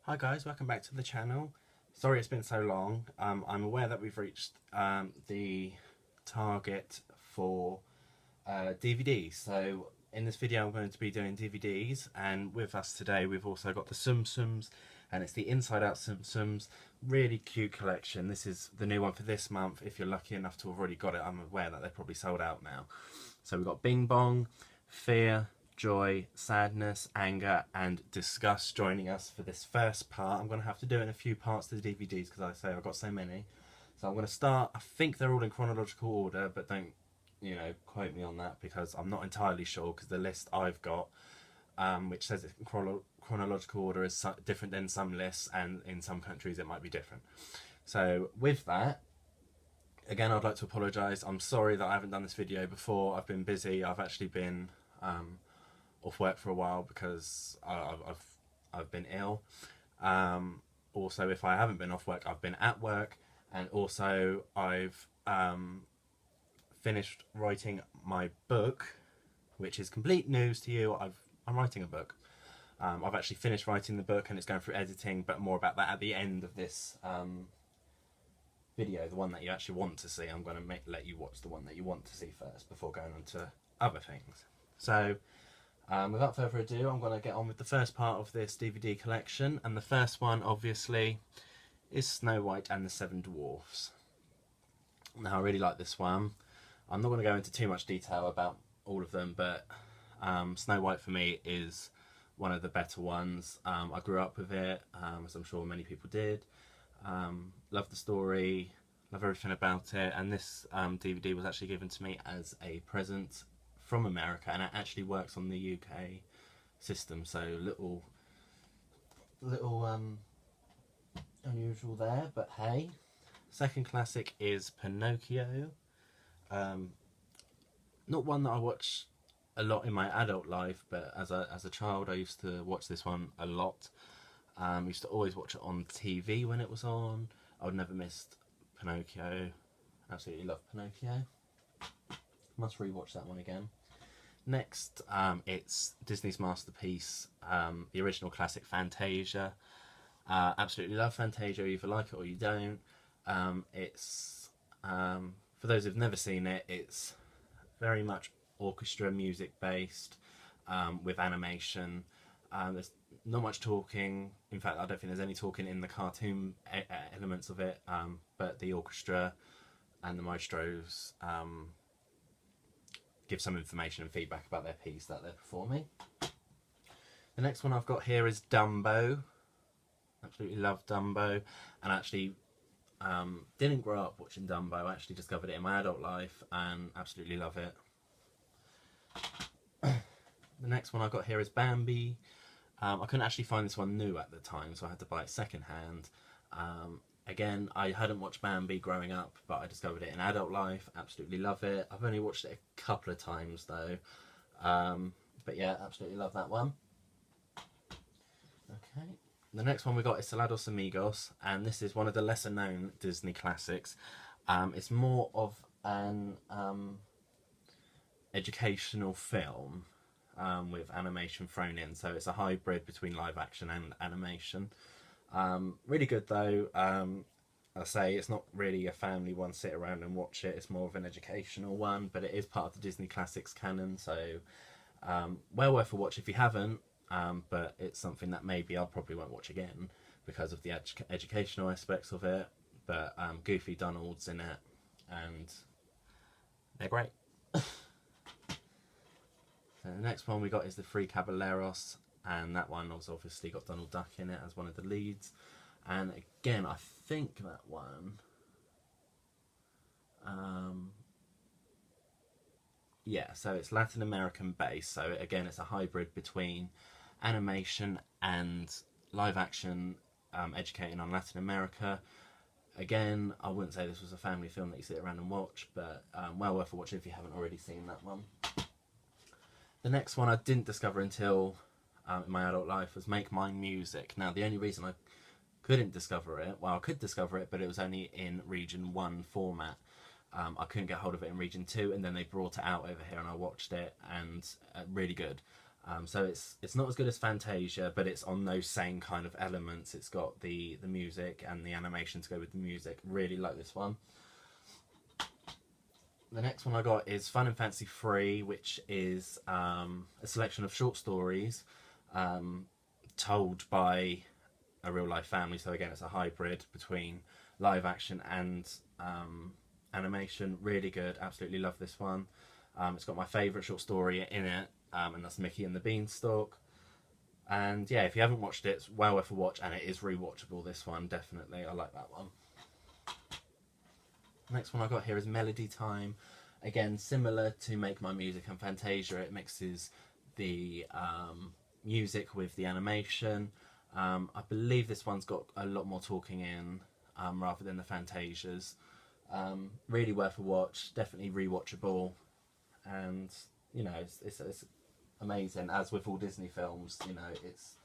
Hi guys, welcome back to the channel. Sorry it's been so long. I'm aware that we've reached the target for DVDs. So in this video I'm going to be doing DVDs, and with us today we've also got the Tsum Tsums, and it's the Inside Out Tsum Tsums. Really cute collection. This is the new one for this month. If you're lucky enough to have already got it, I'm aware that they're probably sold out now. So we've got Bing Bong, Fear, Joy, Sadness, Anger and Disgust joining us for this first part. I'm going to have to do it in a few parts to the DVDs because I say I've got so many. So I'm going to start, I think they're all in chronological order, but don't, quote me on that because I'm not entirely sure, because the list I've got, which says it's in chronological order, is different than some lists, and in some countries it might be different. So with that, again, I'd like to apologise. I'm sorry that I haven't done this video before. I've been busy. I've actually been off work for a while because I've been ill. Also, if I haven't been off work, I've been at work, and also I've finished writing my book, which is complete news to you. I'm writing a book. I've actually finished writing the book and it's going through editing, but more about that at the end of this video, the one that you actually want to see. I'm going to let you watch the one that you want to see first before going on to other things. So without further ado, I'm going to get on with the first part of this DVD collection, and the first one obviously is Snow White and the Seven Dwarfs. Now I really like this one. I'm not going to go into too much detail about all of them, but Snow White for me is one of the better ones. I grew up with it, as I'm sure many people did. Love the story, love everything about it, and this DVD was actually given to me as a present from America, and it actually works on the UK system, so little unusual there, but hey. Second classic is Pinocchio. Not one that I watch a lot in my adult life, but as a child I used to watch this one a lot. Used to always watch it on TV when it was on. I would never miss Pinocchio. Absolutely love Pinocchio. Must rewatch that one again. Next, it's Disney's masterpiece, the original classic Fantasia. Absolutely love Fantasia, either like it or you don't. It's for those who've never seen it, it's very much orchestra music based, with animation. There's not much talking. In fact, I don't think there's any talking in the cartoon elements of it, but the orchestra and the maestros give some information and feedback about their piece that they're performing. The next one I've got here is Dumbo. Absolutely love Dumbo, and actually didn't grow up watching Dumbo. I actually discovered it in my adult life and absolutely love it. The next one I've got here is Bambi. I couldn't actually find this one new at the time, so I had to buy it second hand. Again, I hadn't watched Bambi growing up, but I discovered it in adult life. Absolutely love it. I've only watched it a couple of times though. But yeah, absolutely love that one. Okay. The next one we got is Salados Amigos, and this is one of the lesser known Disney classics. It's more of an educational film with animation thrown in, so it's a hybrid between live action and animation. Really good though. I say it's not really a family one, sit around and watch it. It's more of an educational one, but it is part of the Disney Classics canon, so well worth a watch if you haven't. But it's something that maybe I probably won't watch again because of the educational aspects of it. But Goofy Donald's in it, and they're great. So the next one we got is the Three Caballeros, and that one has obviously got Donald Duck in it as one of the leads. And again, I think that one, yeah, so it's Latin American based, so again it's a hybrid between animation and live action, educating on Latin America. Again, I wouldn't say this was a family film that you sit around and watch, but well worth a watch if you haven't already seen that one. The next one I didn't discover until in my adult life was Make Mine Music. Now the only reason I couldn't discover it, well I could discover it, but it was only in region 1 format. I couldn't get hold of it in region 2, and then they brought it out over here and I watched it, and really good. So it's not as good as Fantasia, but it's on those same kind of elements. It's got the music and the animation to go with the music. Really like this one. The next one I got is Fun and Fancy Free, which is a selection of short stories told by a real life family. So again, it's a hybrid between live action and animation. Really good. Absolutely love this one. It's got my favourite short story in it, and that's Mickey and the Beanstalk. And yeah, if you haven't watched it, it's well worth a watch, and it is rewatchable, this one, definitely. I like that one. Next one I got here is Melody Time. Again, similar to Make My Music and Fantasia, it mixes the music with the animation. I believe this one's got a lot more talking in rather than the Fantasias. Really worth a watch, definitely rewatchable, and you know, it's amazing. As with all Disney films, you know, it's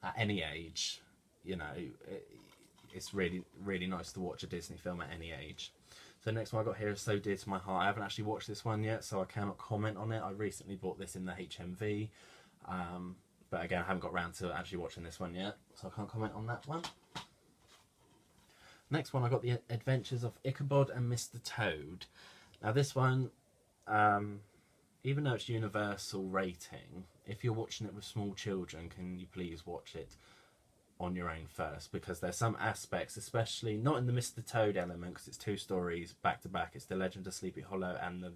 at any age, you know, it's really nice to watch a Disney film at any age. So next one I got here is So Dear to My Heart. I haven't actually watched this one yet, so I cannot comment on it. I recently bought this in the HMV, but again, I haven't got around to actually watching this one yet, so I can't comment on that one. Next one I got The Adventures of Ichabod and Mr. Toad. Now this one, even though it's universal rating, if you're watching it with small children, can you please watch it on your own first, because there's some aspects, especially not in the Mr. Toad element, because it's two stories back to back. It's The Legend of Sleepy Hollow and The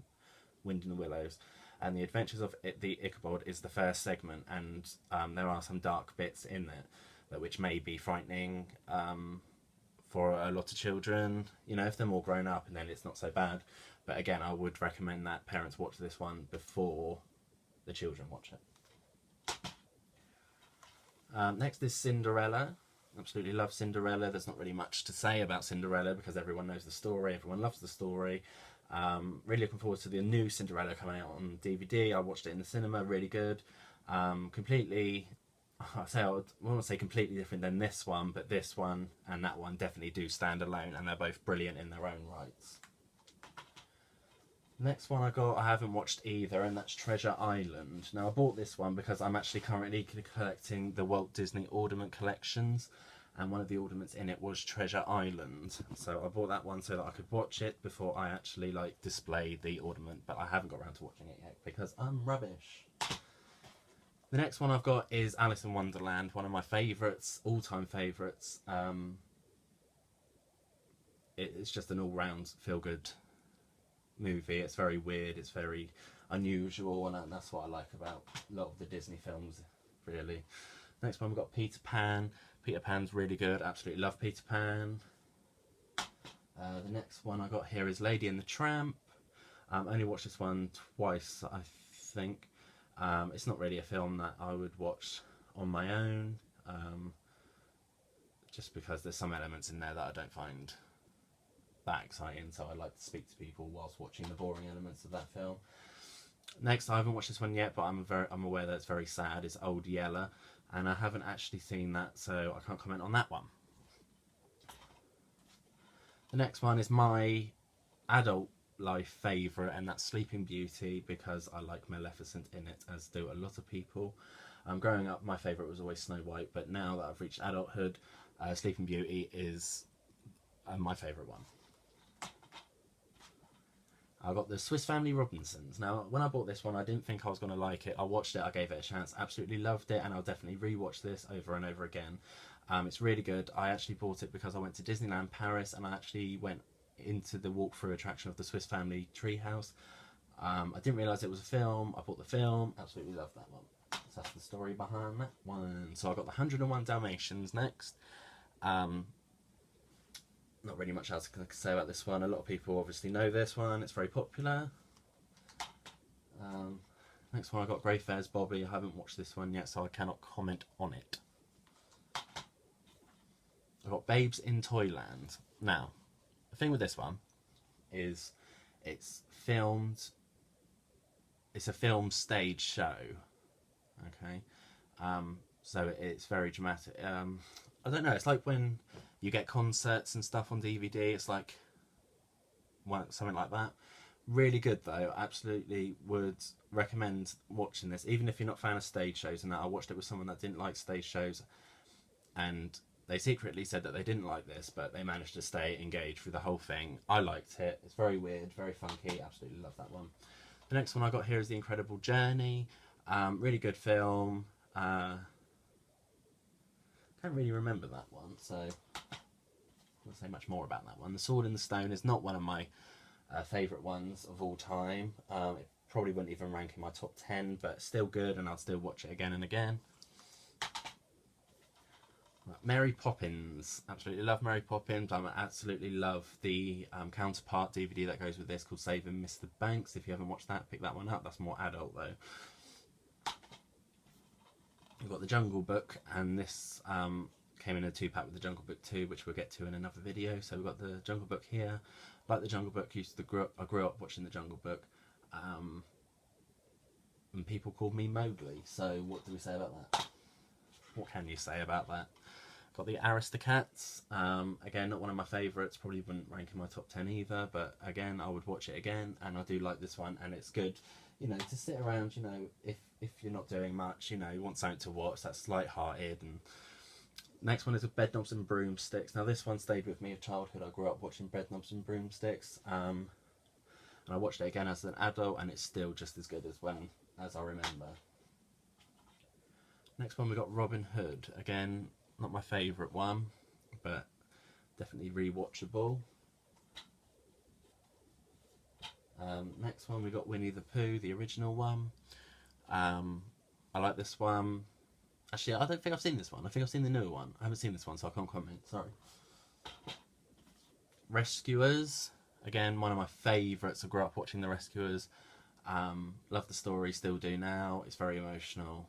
Wind in the Willows, and The Adventures of the Ichabod is the first segment, and there are some dark bits in it which may be frightening for a lot of children. You know, if they're more grown up, and then it's not so bad. But again, I would recommend that parents watch this one before the children watch it. Next is Cinderella. Absolutely love Cinderella. There's not really much to say about Cinderella because everyone knows the story, everyone loves the story. Really looking forward to the new Cinderella coming out on DVD. I watched it in the cinema, really good. Completely, I won't say completely different than this one, but this one and that one definitely do stand alone, and they're both brilliant in their own rights. Next one I haven't watched either, and that's Treasure Island. Now I bought this one because I'm actually currently collecting the Walt Disney Ornament collections, and one of the ornaments in it was Treasure Island. So I bought that one so that I could watch it before I actually like display the ornament, but I haven't got around to watching it yet because I'm rubbish. The next one I've got is Alice in Wonderland, one of my favourites, all-time favourites. It's just an all-round feel-good movie. It's very weird, it's very unusual, and that's what I like about a lot of the Disney films, really. Next one we've got Peter Pan. Peter Pan's really good, absolutely love Peter Pan. The next one I got here is Lady and the Tramp. Only watched this one twice, I think. It's not really a film that I would watch on my own, just because there's some elements in there that I don't find that exciting, so I like to speak to people whilst watching the boring elements of that film. Next, I haven't watched this one yet, but I'm aware that it's very sad. It's Old Yeller, and I haven't actually seen that, so I can't comment on that one. The next one is my adult life favourite, and that's Sleeping Beauty, because I like Maleficent in it, as do a lot of people. Growing up, my favourite was always Snow White, but now that I've reached adulthood, Sleeping Beauty is my favourite one. I got the Swiss Family Robinsons. Now, when I bought this one, I didn't think I was going to like it. I watched it, I gave it a chance, absolutely loved it, and I'll definitely rewatch this over and over again. It's really good. I actually bought it because I went to Disneyland Paris, and I actually went into the walkthrough attraction of the Swiss Family Treehouse. I didn't realise it was a film. I bought the film, absolutely loved that one. So that's the story behind that one. So I got the 101 Dalmatians next. Not really much else I can say about this one. A lot of people obviously know this one. It's very popular. Next one I got Greyfair's Bobby. I haven't watched this one yet, so I cannot comment on it. I got Babes in Toyland. Now, the thing with this one is it's a film stage show. Okay, so it's very dramatic. I don't know, it's like when you get concerts and stuff on DVD, it's like something like that, Really good though. Absolutely would recommend watching this, even if you're not a fan of stage shows. And that I watched it with someone that didn't like stage shows, and they secretly said that they didn't like this, but they managed to stay engaged through the whole thing. I liked it. It's very weird, very funky. Absolutely love that one. The next one I got here is The Incredible Journey. Really good film. Can't really remember that one, so I won't say much more about that one. The Sword in the Stone is not one of my favourite ones of all time. It probably wouldn't even rank in my top 10, but still good, and I'll still watch it again and again. Mary Poppins. Absolutely love Mary Poppins. I absolutely love the counterpart DVD that goes with this called Saving Mr. Banks. If you haven't watched that, pick that one up. That's more adult though. We've got The Jungle Book, and this came in a 2-pack with The Jungle Book 2, which we'll get to in another video. So we've got The Jungle Book here. Like The Jungle Book, I grew up watching The Jungle Book, and people called me Mowgli. So what do we say about that? What can you say about that? Got The Aristocats. Again, not one of my favourites. Probably wouldn't rank in my top 10 either. But again, I would watch it again, and I do like this one, and it's good. You know, to sit around. You know, if you're not doing much, you know, you want something to watch that's light-hearted. And next one is Bedknobs and Broomsticks. Now this one stayed with me of childhood. I grew up watching Bedknobs and Broomsticks. And I watched it again as an adult, and it's still just as good as I remember. Next one we got Robin Hood. Again, not my favourite one, but definitely rewatchable. Next one we got Winnie the Pooh, the original one. I like this one. Actually, I don't think I've seen this one. I think I've seen the newer one. I haven't seen this one, so I can't comment. Sorry. Rescuers. Again, one of my favourites. I grew up watching The Rescuers. Love the story, still do now. It's very emotional.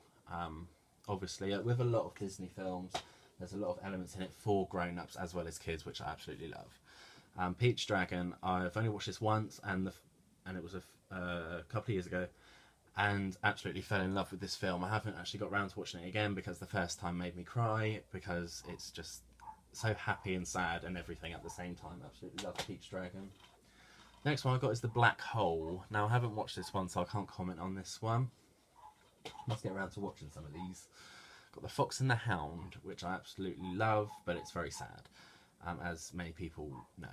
Obviously, with a lot of Disney films, there's a lot of elements in it for grown-ups as well as kids, which I absolutely love. Peach Dragon. I've only watched this once, and it was a couple of years ago, and absolutely fell in love with this film. I haven't actually got round to watching it again because the first time made me cry, because it's just so happy and sad and everything at the same time. Absolutely love Peach Dragon. Next one I got is The Black Hole. Now I haven't watched this one, so I can't comment on this one. Must get around to watching some of these. Got The Fox and the Hound, which I absolutely love, but it's very sad, as many people know.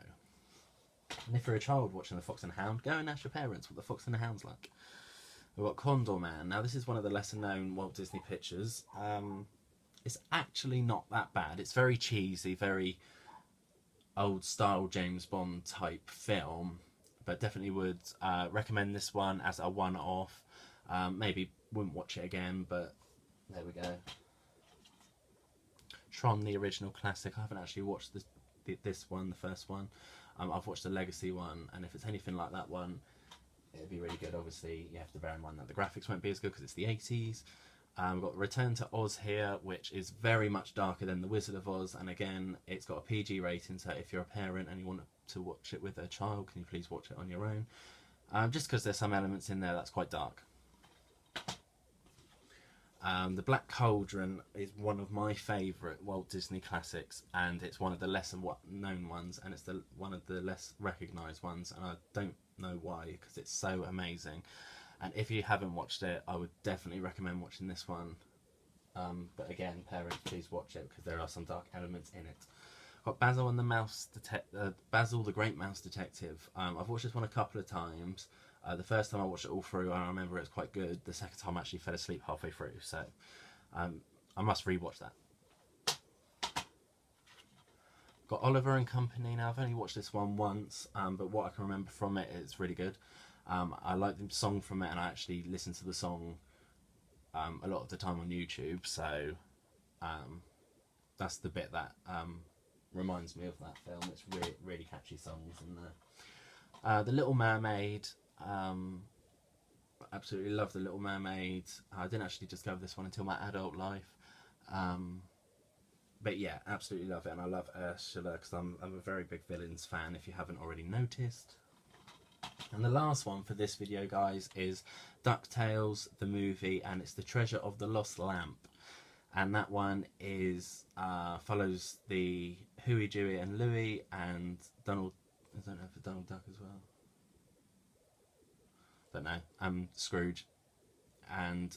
And if you're a child watching The Fox and the Hound, go and ask your parents what The Fox and the Hound's like. We've got Condor Man. Now this is one of the lesser known Walt Disney pictures. It's actually not that bad. It's very cheesy, very old style James Bond type film, but definitely would recommend this one as a one-off. Maybe wouldn't watch it again, but there we go. Tron, the original classic. I haven't actually watched this one, the first one. I've watched the Legacy one, and if it's anything like that one, it'd be really good. Obviously, you have to bear in mind that the graphics won't be as good because it's the 80s. We've got Return to Oz here, which is very much darker than The Wizard of Oz, and again, it's got a PG rating, so if you're a parent and you want to watch it with a child, can you please watch it on your own? Just because there's some elements in there that's quite dark. The Black Cauldron is one of my favourite Walt Disney classics, and it's one of the lesser known ones, and it's one of the less recognised ones, and I don't know why, because it's so amazing. And if you haven't watched it, I would definitely recommend watching this one. But again, parents, please watch it, because there are some dark elements in it. Got Basil and the Basil the Great Mouse Detective. I've watched this one a couple of times. The first time I watched it all through, I remember it was quite good. The second time I actually fell asleep halfway through, so I must rewatch that. Got Oliver and Company. Now I've only watched this one once, but what I can remember from it is really good. I like the song from it, and I actually listen to the song a lot of the time on YouTube, so that's the bit that reminds me of that film. It's really, really catchy songs in there. The Little Mermaid. Absolutely love The Little Mermaid. I didn't actually discover this one until my adult life. But yeah, absolutely love it, and I love Ursula because I'm a very big Villains fan, if you haven't already noticed. And the last one for this video, guys, is DuckTales, the movie, and it's The Treasure of the Lost Lamp. And that one is follows the Huey, Dewey and Louie and Donald. I don't know if it's Donald Duck as well. don't know, Scrooge. And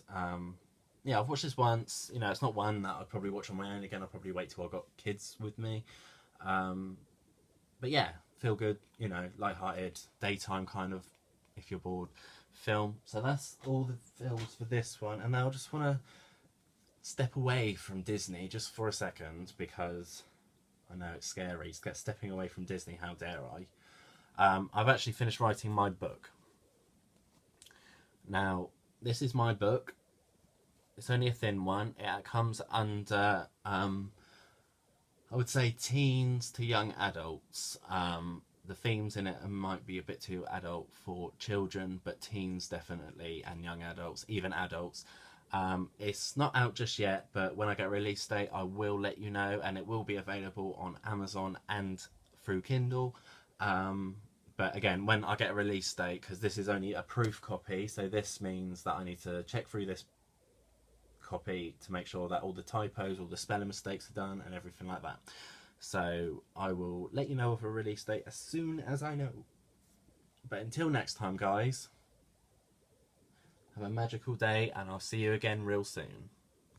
yeah, I've watched this once. You know, it's not one that I'd probably watch on my own again. I'll probably wait till I've got kids with me. But yeah, feel good, you know, light-hearted, daytime kind of, if you're bored, film. So that's all the films for this one. And now I just want to step away from Disney just for a second, because I know it's scary. Stepping away from Disney, how dare I? I've actually finished writing my book. Now, this is my book. It's only a thin one. It comes under, I would say, teens to young adults. The themes in it might be a bit too adult for children, but teens definitely, and young adults, even adults. It's not out just yet, but when I get a release date, I will let you know, and it will be available on Amazon and through Kindle. But again, when I get a release date, because this is only a proof copy, so this means that I need to check through this copy to make sure that all the typos, all the spelling mistakes are done and everything like that. So I will let you know of a release date as soon as I know. But until next time, guys, have a magical day, and I'll see you again real soon.